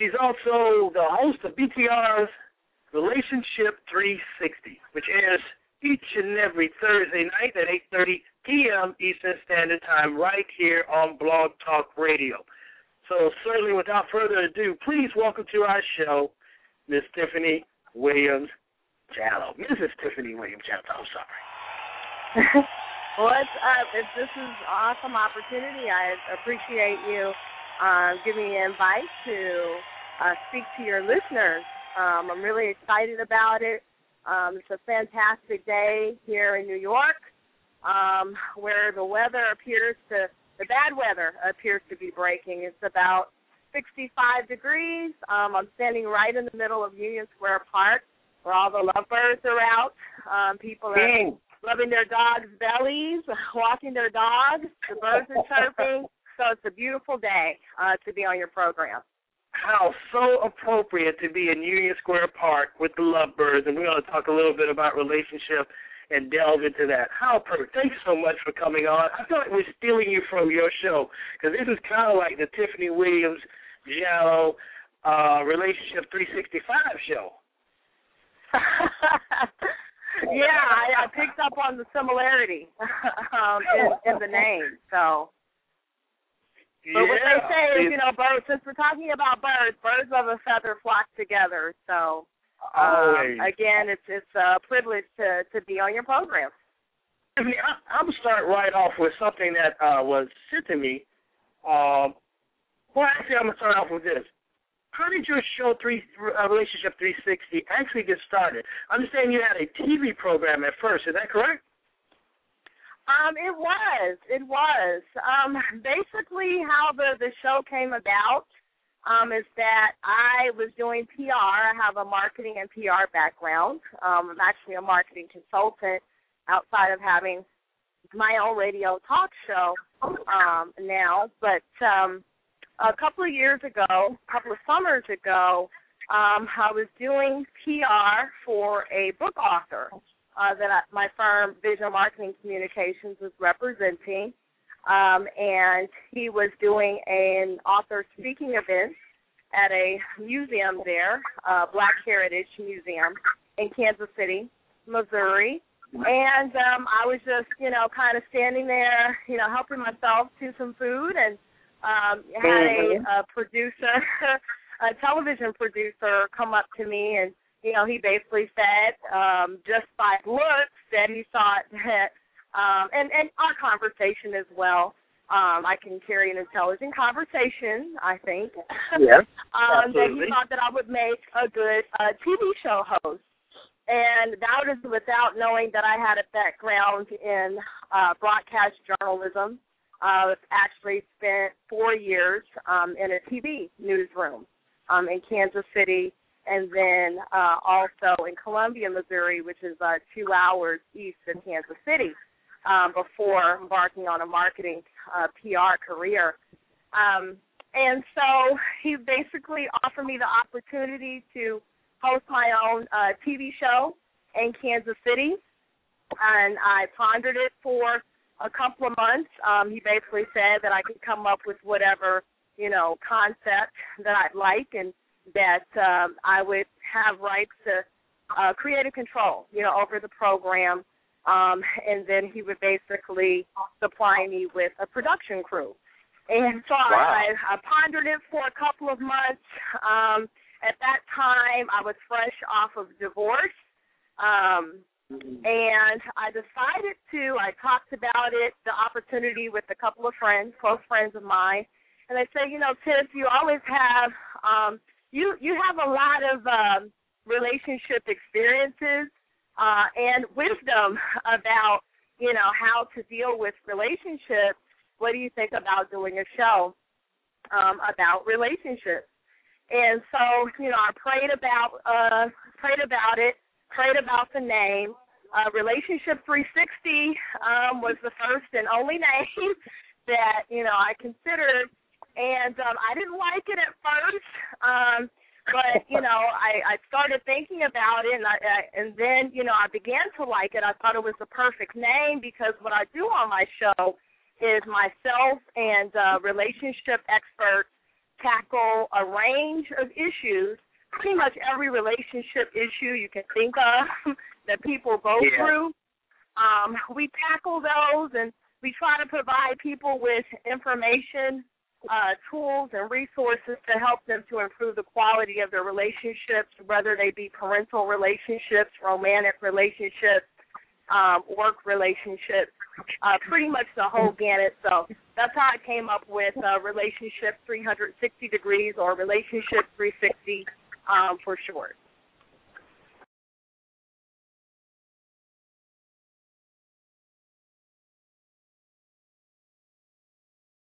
She's also the host of BTR's Relationship 360, which airs each and every Thursday night at 8:30 p.m. Eastern Standard Time right here on Blog Talk Radio. So certainly without further ado, please welcome to our show Miss Tiffany Williams-Jallow. Mrs. Tiffany Williams-Jallow, I'm sorry. What's up? This is an awesome opportunity. I appreciate you giving me an invite to speak to your listeners. I'm really excited about it. It's a fantastic day here in New York, where the bad weather appears to be breaking. It's about 65 degrees. I'm standing right in the middle of Union Square Park, where all the lovebirds are out. People are rubbing their dogs' bellies, walking their dogs. The birds are chirping. So it's a beautiful day to be on your program. How so appropriate to be in Union Square Park with the lovebirds, and we're going to talk a little bit about relationship and delve into that. How perfect. Thanks so much for coming on. I feel like we're stealing you from your show, because this is kind of like the Tiffany Williams-Jallow Relationship 365 show. Yeah, I picked up on the similarity in the name, so... But what they say is, birds, since we're talking about birds of a feather flock together. So, again, it's a privilege to be on your program. I'm going to start right off with something that was sent to me. I'm going to start off with this. How did your show, Relationship 360, actually get started? I understand you had a TV program at first. Is that correct? It was. Basically, how the show came about is that I was doing PR. I have a marketing and PR background. I'm actually a marketing consultant outside of having my own radio talk show now. But a couple of summers ago, I was doing PR for a book author that my firm, Vision Marketing Communications, was representing, and he was doing an author speaking event at a museum there, Black Heritage Museum in Kansas City, Missouri, and I was just, kind of standing there, helping myself to some food, and had a producer, a television producer, come up to me and he basically said, just by looks, that he thought that, and our conversation as well, I can carry an intelligent conversation, I think. Yes, that he thought that I would make a good TV show host. And that was without knowing that I had a background in broadcast journalism. I've actually spent 4 years in a TV newsroom in Kansas City, and then also in Columbia, Missouri, which is 2 hours east of Kansas City, before embarking on a marketing PR career. And so he basically offered me the opportunity to host my own TV show in Kansas City, and I pondered it for a couple of months. He basically said that I could come up with whatever, concept that I'd like, and that I would have rights to creative control, over the program, and then he would basically supply me with a production crew. And so I pondered it for a couple of months. At that time, I was fresh off of divorce, and I I talked about it, the opportunity with a couple of friends, close friends of mine, and they say, Tiff, you always have You have a lot of relationship experiences and wisdom about, how to deal with relationships. What do you think about doing a show about relationships? And so, I prayed about it, prayed about the name. Relationship 360 was the first and only name that, I considered. And I didn't like it at first, but, I started thinking about it, and then, I began to like it. I thought it was the perfect name because what I do on my show is myself and relationship expert tackle a range of issues, pretty much every relationship issue you can think of that people go through. We tackle those, and we try to provide people with information, tools, and resources to help them to improve the quality of their relationships, whether they be parental relationships, romantic relationships, work relationships, pretty much the whole gamut. So that's how I came up with Relationship 360 Degrees, or Relationship 360 for short.